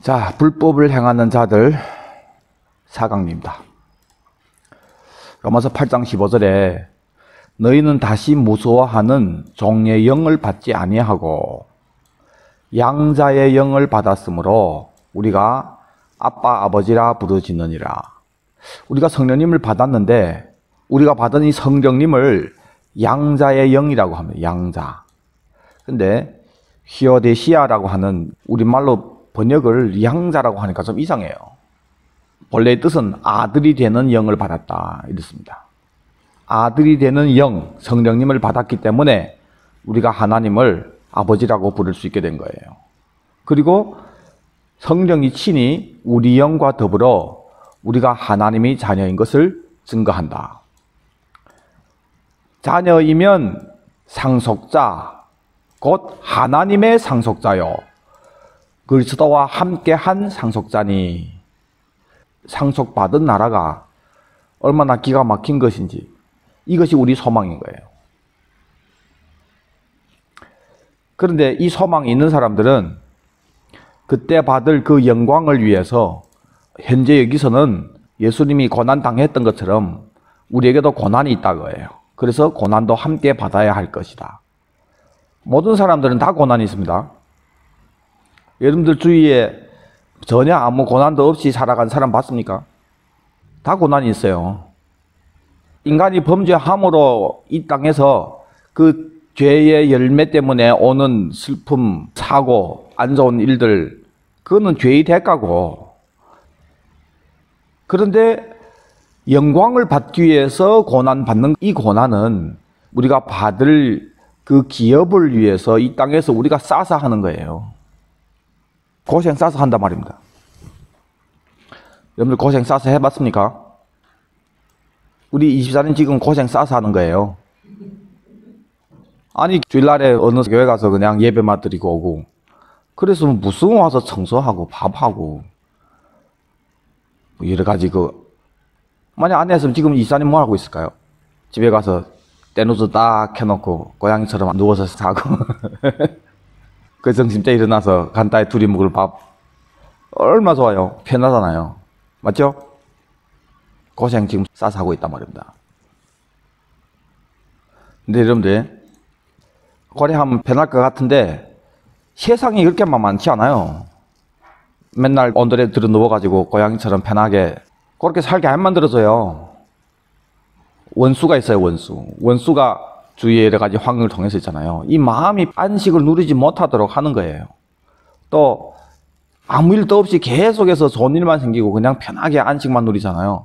자, 불법을 행하는 자들 4강입니다. 로마서 8장 15절에 너희는 다시 무서워하는 종의 영을 받지 아니하고 양자의 영을 받았으므로 우리가 아빠 아버지라 부르짖느니라. 우리가 성령님을 받았는데 우리가 받은 이 성령님을 양자의 영이라고 합니다. 양자. 근데 히오데시아라고 하는 우리말로 번역을 양자라고 하니까 좀 이상해요. 본래의 뜻은 아들이 되는 영을 받았다 이렇습니다. 아들이 되는 영, 성령님을 받았기 때문에 우리가 하나님을 아버지라고 부를 수 있게 된 거예요. 그리고 성령이 친히 우리 영과 더불어 우리가 하나님의 자녀인 것을 증거한다. 자녀이면 상속자, 곧 하나님의 상속자요. 그리스도와 함께한 상속자니. 상속받은 나라가 얼마나 기가 막힌 것인지, 이것이 우리 소망인 거예요. 그런데 이 소망이 있는 사람들은 그때 받을 그 영광을 위해서 현재 여기서는 예수님이 고난당했던 것처럼 우리에게도 고난이 있다고 해요. 그래서 고난도 함께 받아야 할 것이다. 모든 사람들은 다 고난이 있습니다. 여러분들 주위에 전혀 아무 고난도 없이 살아간 사람 봤습니까? 다 고난이 있어요. 인간이 범죄함으로 이 땅에서 그 죄의 열매 때문에 오는 슬픔, 사고, 안 좋은 일들, 그거는 죄의 대가고. 그런데 영광을 받기 위해서 고난받는 이 고난은 우리가 받을 그 기업을 위해서 이 땅에서 우리가 싸서 하는 거예요. 고생 싸서 한단 말입니다. 여러분들 고생 싸서 해봤습니까? 우리 24년 지금 고생 싸서 하는 거예요. 아니 주일날에 어느 교회 가서 그냥 예배만 드리고 오고, 그래서 무슨 와서 청소하고 밥하고 여러 가지 만약 안 했으면 지금 이사님 뭐 하고 있을까요? 집에 가서 때누수 딱 켜놓고 고양이처럼 누워서 자고 그 점심때 일어나서 간단히 둘이 먹을 밥 얼마나 좋아요. 편하잖아요. 맞죠? 고생 지금 싸서 하고 있단 말입니다. 근데 여러분들 그래 하면 편할 것 같은데 세상이 그렇게만 많지 않아요. 맨날 온돌에 들어 누워가지고 고양이처럼 편하게 그렇게 살게 안 만들어져요. 원수가 있어요. 원수가 주위의 여러 가지 환경을 통해서 있잖아요. 이 마음이 안식을 누리지 못하도록 하는 거예요. 또 아무 일도 없이 계속해서 좋은 일만 생기고 그냥 편하게 안식만 누리잖아요.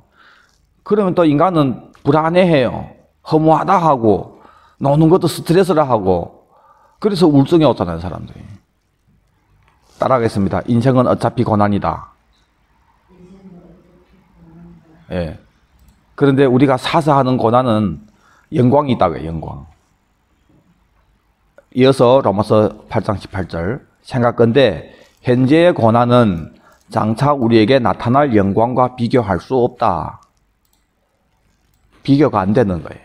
그러면 또 인간은 불안해해요. 허무하다 하고 노는 것도 스트레스라 하고, 그래서 우울증이 오잖아요, 사람들이. 따라하겠습니다. 인생은 어차피 고난이다. 예. 그런데 우리가 사서 하는 고난은 영광이 있다고요, 영광. 이어서 로마서 8장 18절. 생각건대 현재의 고난은 장차 우리에게 나타날 영광과 비교할 수 없다. 비교가 안 되는 거예요.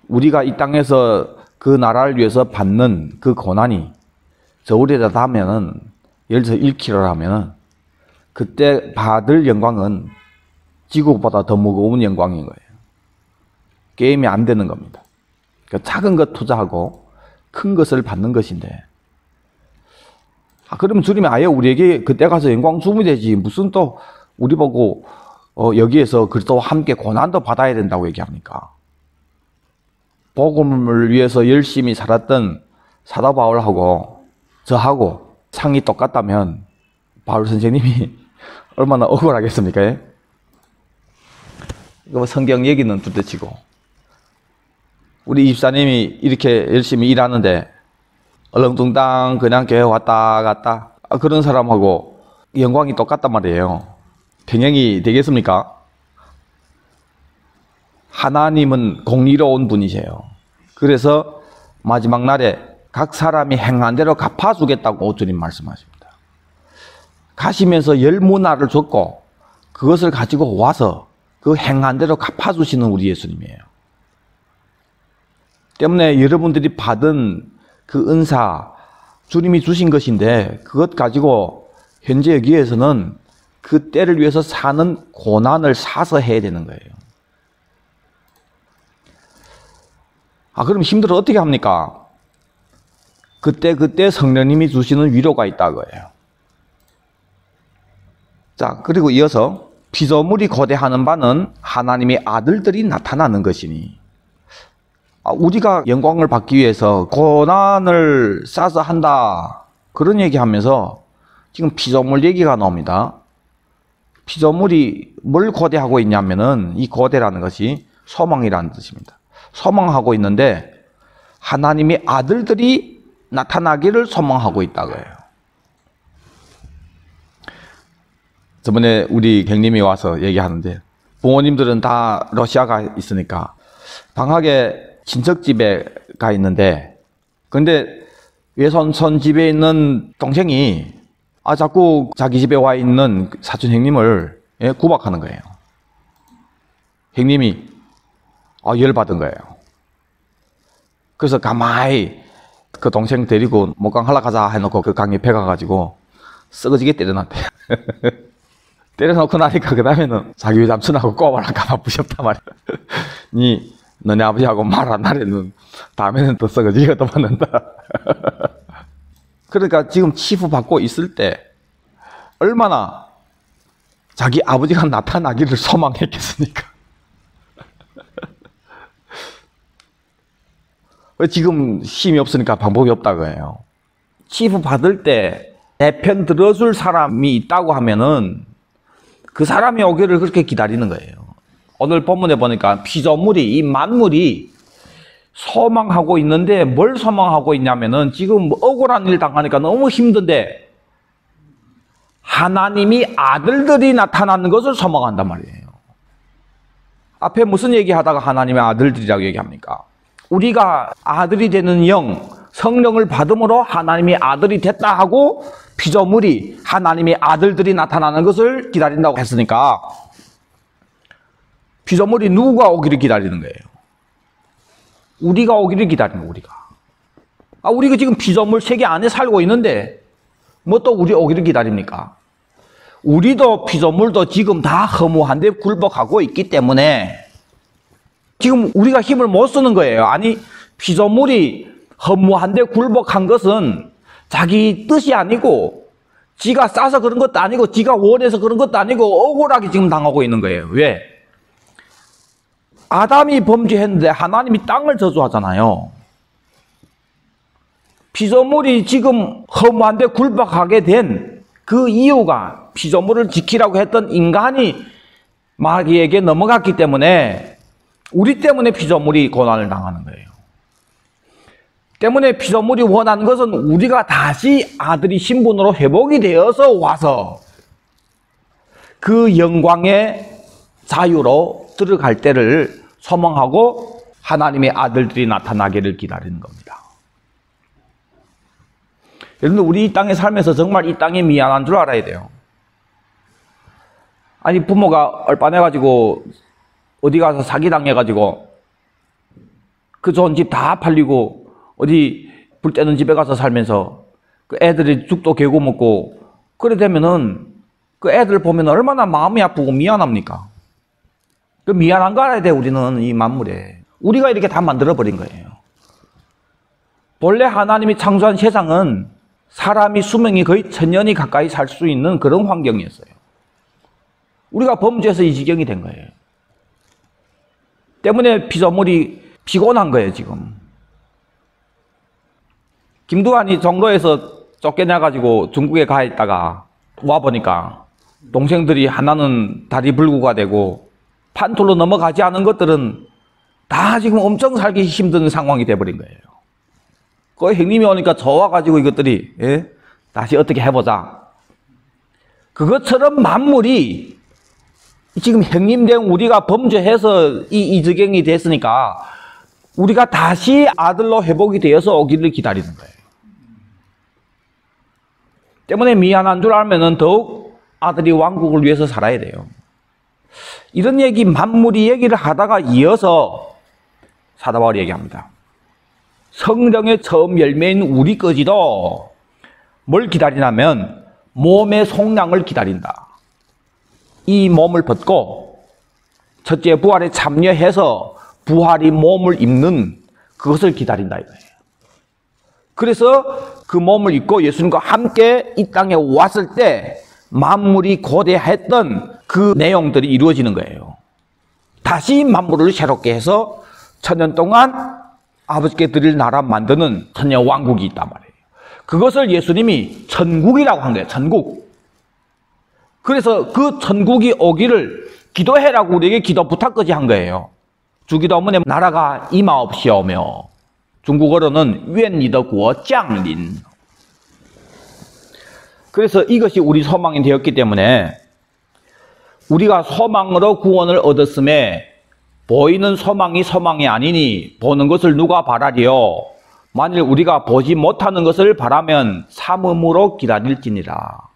우리가 이 땅에서 그 나라를 위해서 받는 그 고난이 저울에다 닿으면은, 예를 들어서 1kg라면은 그때 받을 영광은 지구보다 더 무거운 영광인 거예요. 게임이 안 되는 겁니다. 그러니까 작은 것 투자하고 큰 것을 받는 것인데, 그러면 주님이 아예 우리에게 그때 가서 영광 주면 되지, 무슨 또 우리 보고 여기에서 그리스도와 함께 고난도 받아야 된다고 얘기합니까? 복음을 위해서 열심히 살았던 사도 바울하고 저하고 상이 똑같다면 바울 선생님이 얼마나 억울하겠습니까? 예? 이거 성경 얘기는 둘째치고, 우리 입사님이 이렇게 열심히 일하는데 얼렁뚱땅 그냥 교회 왔다 갔다 그런 사람하고 영광이 똑같단 말이에요. 병행이 되겠습니까? 하나님은 공의로운 분이세요. 그래서 마지막 날에 각 사람이 행한 대로 갚아주겠다고 주님 말씀하십니다. 가시면서 열 문화를 줬고 그것을 가지고 와서 그 행한 대로 갚아주시는 우리 예수님이에요. 때문에 여러분들이 받은 그 은사, 주님이 주신 것인데 그것 가지고 현재 여기에서는 그 때를 위해서 사는 고난을 사서 해야 되는 거예요. 그럼 힘들어 어떻게 합니까? 그때 성령님이 주시는 위로가 있다고요. 자, 그리고 이어서 피조물이 고대하는 바는 하나님의 아들들이 나타나는 것이니, 우리가 영광을 받기 위해서 고난을 싸서 한다, 그런 얘기하면서 지금 피조물 얘기가 나옵니다. 피조물이 뭘 고대하고 있냐면은 이 고대라는 것이 소망이라는 뜻입니다. 소망하고 있는데 하나님의 아들들이 나타나기를 소망하고 있다고요. 저번에 우리 형님이 와서 얘기하는데, 부모님들은 다 러시아가 있으니까 방학에 친척 집에 가 있는데, 근데 외손 집에 있는 동생이 자꾸 자기 집에 와 있는 사촌 형님을 구박하는 거예요. 형님이 열받은 거예요. 그래서 가만히 그 동생 데리고 목강 하러 가자 해놓고 그 강에 배 가가지고 썩어지게 때려놨대요. 때려놓고 나니까 그 다음에는 자기 외삼촌하고 꼬마랑 가만 부셨단 말이야. 너네 아버지하고 말 안 하려면 다음에는 더 썩어지게 더 받는다. 그러니까 지금 치부받고 있을 때 얼마나 자기 아버지가 나타나기를 소망했겠습니까? 지금 힘이 없으니까 방법이 없다고 해요. 치부받을 때 내 편 들어줄 사람이 있다고 하면은 그 사람이 오기를 그렇게 기다리는 거예요. 오늘 본문에 보니까 피조물이, 이 만물이 소망하고 있는데 뭘 소망하고 있냐면은 지금 억울한 일 당하니까 너무 힘든데 하나님이 아들들이 나타나는 것을 소망한단 말이에요. 앞에 무슨 얘기하다가 하나님의 아들들이라고 얘기합니까? 우리가 아들이 되는 영, 성령을 받음으로 하나님의 아들이 됐다 하고 피조물이 하나님의 아들들이 나타나는 것을 기다린다고 했으니까 피조물이 누가 오기를 기다리는 거예요? 우리가 오기를 기다리는 거예요. 우리가 지금 피조물 세계 안에 살고 있는데 뭐 또 우리 오기를 기다립니까? 우리도 피조물도 지금 다 허무한데 굴복하고 있기 때문에 지금 우리가 힘을 못 쓰는 거예요. 아니, 피조물이 허무한데 굴복한 것은 자기 뜻이 아니고 지가 싸서 그런 것도 아니고 지가 원해서 그런 것도 아니고 억울하게 지금 당하고 있는 거예요. 왜? 아담이 범죄했는데 하나님이 땅을 저주하잖아요. 피조물이 지금 허무한데 굴복하게 된 그 이유가 피조물을 지키라고 했던 인간이 마귀에게 넘어갔기 때문에 우리 때문에 피조물이 고난을 당하는 거예요. 때문에 피조물이 원하는 것은 우리가 다시 아들이 신분으로 회복이 되어서 와서 그 영광의 자유로 들어갈 때를 소망하고 하나님의 아들들이 나타나기를 기다리는 겁니다. 여러분들, 우리 이 땅에 살면서 정말 이 땅이 미안한 줄 알아야 돼요. 아니, 부모가 얼빠내가지고 어디 가서 사기당해가지고 그 좋은 집 다 팔리고 어디 불 때는 집에 가서 살면서 그 애들이 죽도 개고 먹고 그래 되면은 그 애들 보면 얼마나 마음이 아프고 미안합니까? 그 미안한 거 알아야 돼. 우리는 이 만물에 우리가 이렇게 다 만들어버린 거예요. 본래 하나님이 창조한 세상은 사람이 수명이 거의 1000년이 가까이 살 수 있는 그런 환경이었어요. 우리가 범죄해서 이 지경이 된 거예요. 때문에 피조물이 피곤한 거예요, 지금. 김두한이 종로에서 쫓겨나가지고 중국에 가 있다가 와보니까 동생들이 하나는 다리 불구가 되고 판토로 넘어가지 않은 것들은 다 지금 엄청 살기 힘든 상황이 돼버린 거예요. 그 형님이 오니까 좋아가지고 이것들이 다시 어떻게 해보자. 그것처럼 만물이 지금 형님 된 우리가 범죄해서 이 지경이 됐으니까 우리가 다시 아들로 회복이 되어서 오기를 기다리는 거예요. 때문에 미안한 줄 알면은 더욱 아들이 왕국을 위해서 살아야 돼요. 이런 얘기, 만물이 얘기를 하다가 이어서 사도 바울이 얘기합니다. 성령의 처음 열매인 우리까지도 뭘 기다리냐면 몸의 속량을 기다린다. 이 몸을 벗고 첫째 부활에 참여해서 부활이 몸을 입는 그것을 기다린다 이거예요. 그래서 그 몸을 입고 예수님과 함께 이 땅에 왔을 때 만물이 고대했던 그 내용들이 이루어지는 거예요. 다시 만물을 새롭게 해서 천년 동안 아버지께 드릴 나라 만드는 천년 왕국이 있단 말이에요. 그것을 예수님이 천국이라고 한 거예요. 천국. 그래서 그 천국이 오기를 기도해라고 우리에게 기도 부탁까지 한 거예요. 주기도문에 나라가 임하옵시오며 중국어로는 웬니더구어 짱린. 그래서 이것이 우리 소망이 되었기 때문에 우리가 소망으로 구원을 얻었음에 보이는 소망이 소망이 아니니 보는 것을 누가 바라리요? 만일 우리가 보지 못하는 것을 바라면 삼음으로 기다릴지니라.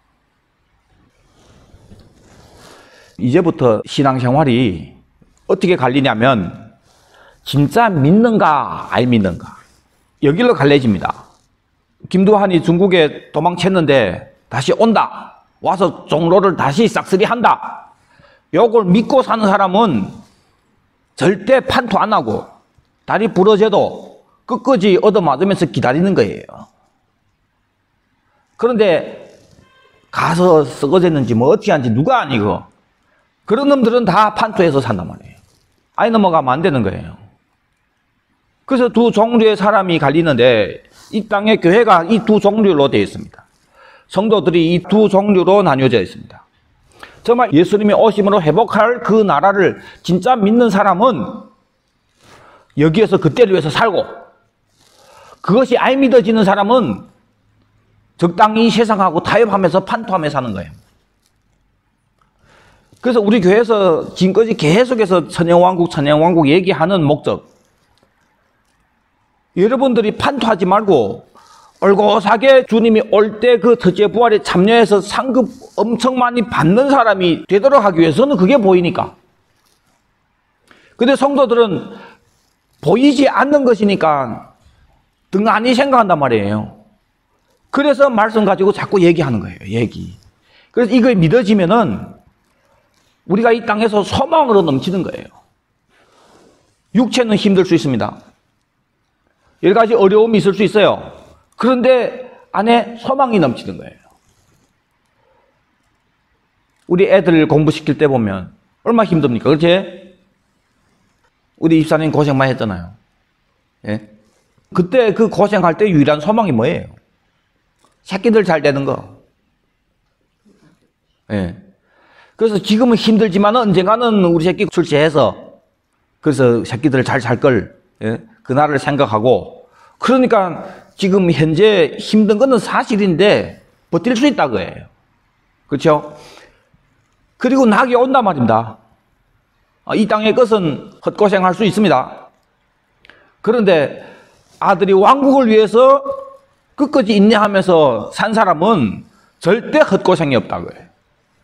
이제부터 신앙생활이 어떻게 갈리냐면 진짜 믿는가 안 믿는가 여기로 갈려집니다. 김두한이 중국에 도망쳤는데 다시 온다. 와서 종로를 다시 싹쓸이 한다. 요걸 믿고 사는 사람은 절대 판토 안 하고 다리 부러져도 끝까지 얻어맞으면서 기다리는 거예요. 그런데 가서 썩어졌는지 뭐 어떻게 하는지 누가 아니고 그런 놈들은 다 판토해서 산단 말이에요. 아예 넘어가면 안 되는 거예요. 그래서 두 종류의 사람이 갈리는데 이 땅의 교회가 이 두 종류로 되어 있습니다. 성도들이 이 두 종류로 나뉘어져 있습니다. 정말 예수님이 오심으로 회복할 그 나라를 진짜 믿는 사람은 여기에서 그때를 위해서 살고 그것이 안 믿어지는 사람은 적당히 세상하고 타협하면서 판토하며 사는 거예요. 그래서 우리 교회에서 지금까지 계속해서 천년왕국 얘기하는 목적, 여러분들이 판토하지 말고 올곧하게 주님이 올 때 그 첫째 부활에 참여해서 상급 엄청 많이 받는 사람이 되도록 하기 위해서는 그게 보이니까. 근데 성도들은 보이지 않는 것이니까 등한히 생각한단 말이에요. 그래서 말씀 가지고 자꾸 얘기하는 거예요. 얘기. 그래서 이걸 믿어지면은 우리가 이 땅에서 소망으로 넘치는 거예요. 육체는 힘들 수 있습니다. 여러 가지 어려움이 있을 수 있어요. 그런데 안에 소망이 넘치는 거예요. 우리 애들 공부시킬 때 보면 얼마나 힘듭니까? 그렇지? 우리 입사님 고생 많이 했잖아요. 예? 그때 그 고생할 때 유일한 소망이 뭐예요? 새끼들 잘 되는 거. 예. 그래서 지금은 힘들지만 언젠가는 우리 새끼 출세해서 그래서 새끼들 잘 살 걸, 예? 그날을 생각하고 그러니까 지금 현재 힘든 거는 사실인데 버틸 수 있다 그예요. 그렇죠? 그리고 낙이 온단 말입니다. 이 땅의 것은 헛고생할 수 있습니다. 그런데 아들이 왕국을 위해서 끝까지 인내하면서 산 사람은 절대 헛고생이 없다 그예요.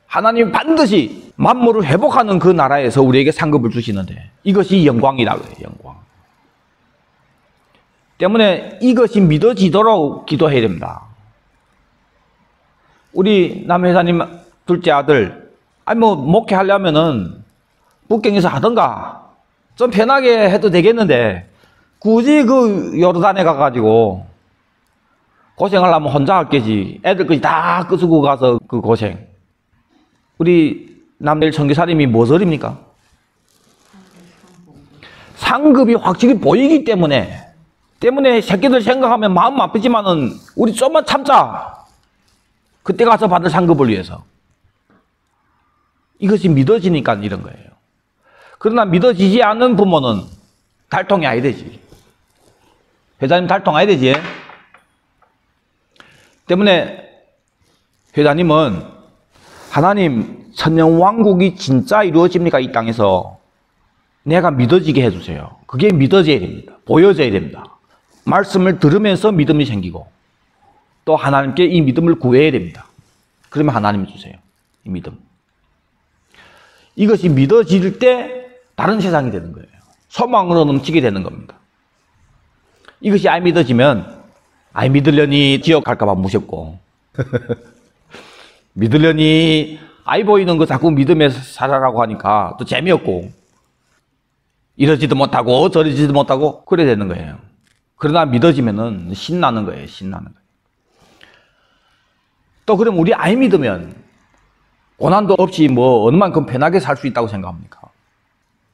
하나님이 반드시 만물을 회복하는 그 나라에서 우리에게 상급을 주시는데 이것이 영광이다 그래요. 영광. 때문에 이것이 믿어지도록 기도해야 됩니다. 우리 남회사님 둘째 아들, 목회하려면은 북경에서 하던가 좀 편하게 해도 되겠는데 굳이 그 요르단에 가가지고 고생하려면 혼자 할 게지. 애들까지 다 끄수고 가서 그 고생. 우리 남들 청교사님이 무엇입니까? 상급이 확실히 보이기 때문에 새끼들 생각하면 마음 아프지만은 우리 좀만 참자. 그때 가서 받을 상급을 위해서. 이것이 믿어지니까 이런 거예요. 그러나 믿어지지 않는 부모는 달통이 아야 되지. 회장님 달통 아야 되지. 때문에 회장님은 하나님 천년왕국이 진짜 이루어집니까? 이 땅에서. 내가 믿어지게 해주세요. 그게 믿어져야 됩니다. 보여져야 됩니다. 말씀을 들으면서 믿음이 생기고 또 하나님께 이 믿음을 구해야 됩니다. 그러면 하나님이 주세요. 이 믿음. 이것이 믿어질 때 다른 세상이 되는 거예요. 소망으로 넘치게 되는 겁니다. 이것이 안 믿어지면 안 믿으려니 지옥 갈까 봐 무섭고 믿으려니 아이 보이는 거 자꾸 믿으면서 살아라고 하니까 또 재미없고 이러지도 못하고 저러지도 못하고 그래야 되는 거예요. 그러나 믿어지면은 신나는 거예요. 신나는 거예요. 또 그럼 우리 아이 믿으면 고난도 없이 뭐 어느 만큼 편하게 살 수 있다고 생각합니까?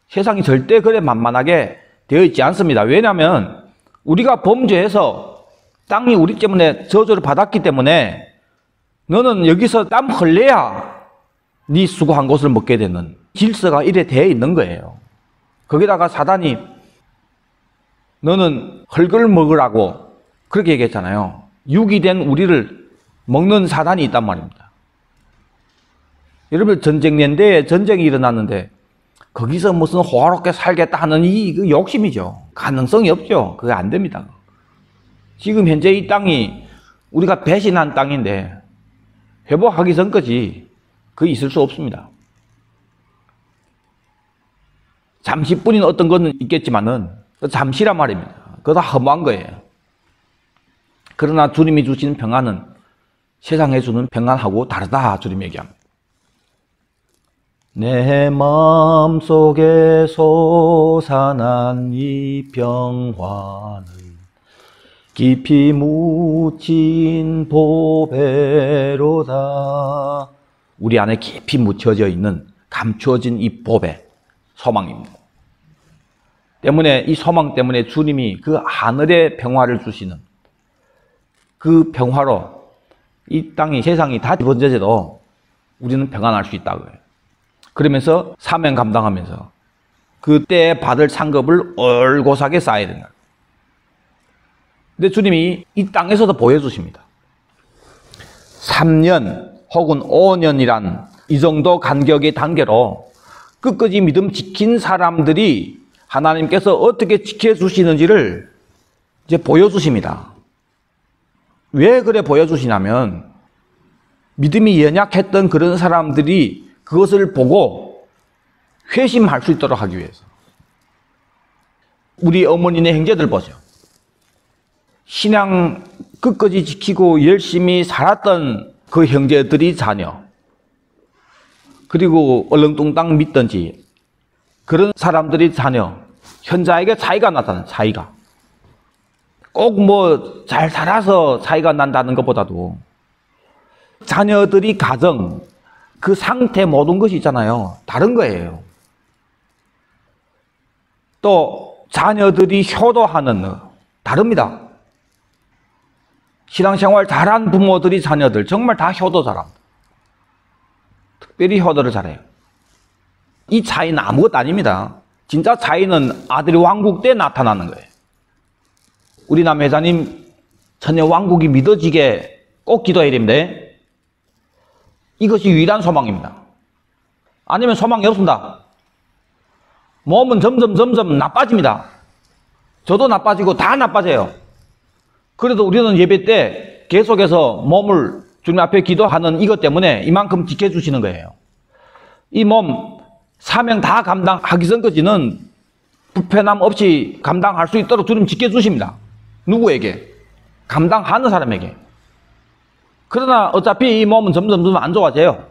세상이 절대 그래 만만하게 되어 있지 않습니다. 왜냐하면 우리가 범죄해서 땅이 우리 때문에 저주를 받았기 때문에 너는 여기서 땀 흘려야 네 수고한 것을 먹게 되는 질서가 이래 되어 있는 거예요. 거기다가 사단이 너는 흙을 먹으라고 그렇게 얘기했잖아요. 육이 된 우리를 먹는 사단이 있단 말입니다. 여러분 전쟁년대에 전쟁이 일어났는데 거기서 무슨 호화롭게 살겠다 하는 이 욕심이죠. 가능성이 없죠. 그게 안 됩니다. 지금 현재 이 땅이 우리가 배신한 땅인데 회복하기 전까지 그게 있을 수 없습니다. 잠시뿐인 어떤 것은 있겠지만은 잠시란 말입니다. 그거 다 허무한 거예요. 그러나 주님이 주시는 평안은 세상에 주는 평안하고 다르다 주님이 얘기합니다. 내 마음속에 솟아난 이 평화는 깊이 묻힌 보배로다. 우리 안에 깊이 묻혀져 있는 감추어진 이 보배, 소망입니다. 때문에 이 소망 때문에 주님이 그 하늘의 평화를 주시는 그 평화로 이 땅이 세상이 다 번져져도 우리는 평안할 수 있다고요. 그러면서 사명 감당하면서 그때 받을 상급을 올고사하게 쌓아야 된다. 근데 주님이 이 땅에서도 보여주십니다. 3년 혹은 5년이란 이 정도 간격의 단계로 끝까지 믿음 지킨 사람들이 하나님께서 어떻게 지켜주시는지를 이제 보여주십니다. 왜 그래 보여주시냐면 믿음이 연약했던 그런 사람들이 그것을 보고 회심할 수 있도록 하기 위해서. 우리 어머니네 형제들 보죠. 신앙 끝까지 지키고 열심히 살았던 그 형제들이 자녀, 그리고 얼렁뚱땅 믿던지 그런 사람들이 자녀, 현자에게 차이가 나타나는 차이가. 꼭 뭐 잘 살아서 차이가 난다는 것보다도 자녀들이 가정, 그 상태 모든 것이 있잖아요. 다른 거예요. 또 자녀들이 효도하는 다릅니다. 신앙생활 잘한 부모들이 자녀들 정말 다 효도 잘합니다. 특별히 효도를 잘해요. 이 차이는 아무것도 아닙니다. 진짜 차이는 아들이 왕국 때 나타나는 거예요. 우리 남 회장님 전에 왕국이 믿어지게 꼭 기도해야 됩니다. 이것이 유일한 소망입니다. 아니면 소망이 없습니다. 몸은 점점 나빠집니다. 저도 나빠지고 다 나빠져요. 그래도 우리는 예배 때 계속해서 몸을 주님 앞에 기도하는 이것 때문에 이만큼 지켜주시는 거예요. 이 몸 사명 다 감당하기 전까지는 불편함 없이 감당할 수 있도록 주님 지켜주십니다. 누구에게? 감당하는 사람에게. 그러나 어차피 이 몸은 점점 안 좋아져요.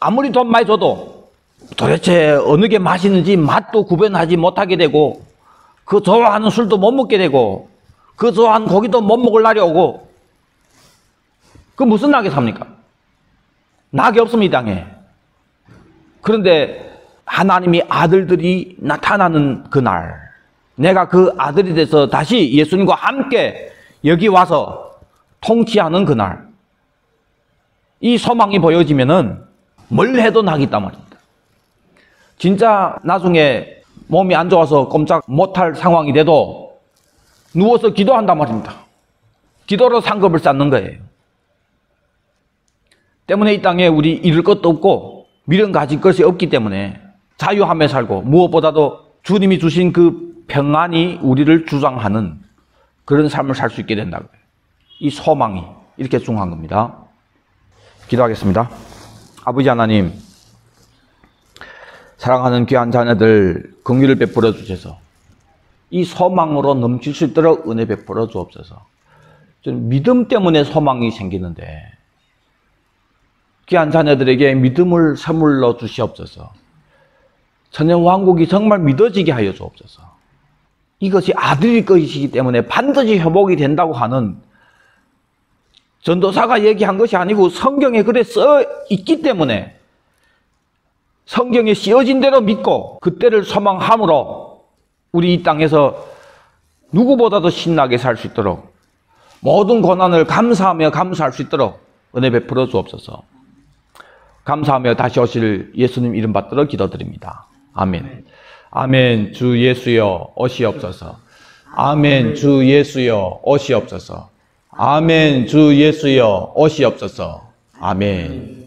아무리 돈 많이 줘도 도대체 어느 게 맛있는지 맛도 구별하지 못하게 되고, 그 좋아하는 술도 못 먹게 되고, 그 좋아하는 고기도 못 먹을 날이 오고, 그 무슨 낙에 삽니까? 낙이 없습니다, 이 땅에. 그런데 하나님이 아들들이 나타나는 그날, 내가 그 아들이 돼서 다시 예수님과 함께 여기 와서 통치하는 그날, 이 소망이 보여지면은 뭘 해도 낙이 있단 말입니다. 진짜 나중에 몸이 안 좋아서 꼼짝 못할 상황이 돼도 누워서 기도한단 말입니다. 기도로 상급을 쌓는 거예요. 때문에 이 땅에 우리 잃을 것도 없고 미련 가질 것이 없기 때문에 자유하며 살고, 무엇보다도 주님이 주신 그 평안이 우리를 주장하는 그런 삶을 살 수 있게 된다고요. 이 소망이 이렇게 중요한 겁니다. 기도하겠습니다. 아버지 하나님, 사랑하는 귀한 자녀들 긍휼을 베풀어 주셔서 이 소망으로 넘칠 수 있도록 은혜 베풀어 주옵소서. 저는 믿음 때문에 소망이 생기는데 귀한 자녀들에게 믿음을 선물로 주시옵소서. 천년 왕국이 정말 믿어지게 하여 주옵소서. 이것이 아들일 것이기 때문에 반드시 회복이 된다고 하는 전도사가 얘기한 것이 아니고 성경에 그래 써 있기 때문에 성경에 씌어진 대로 믿고 그때를 소망함으로 우리 이 땅에서 누구보다도 신나게 살 수 있도록 모든 고난을 감사하며 감수할 수 있도록 은혜 베풀어 주옵소서. 감사하며 다시 오실 예수님 이름 받들어 기도드립니다. 아멘. 아멘. 주 예수여 오시옵소서. 아멘. 주 예수여 오시옵소서. 아멘. 주 예수여 오시옵소서. 아멘.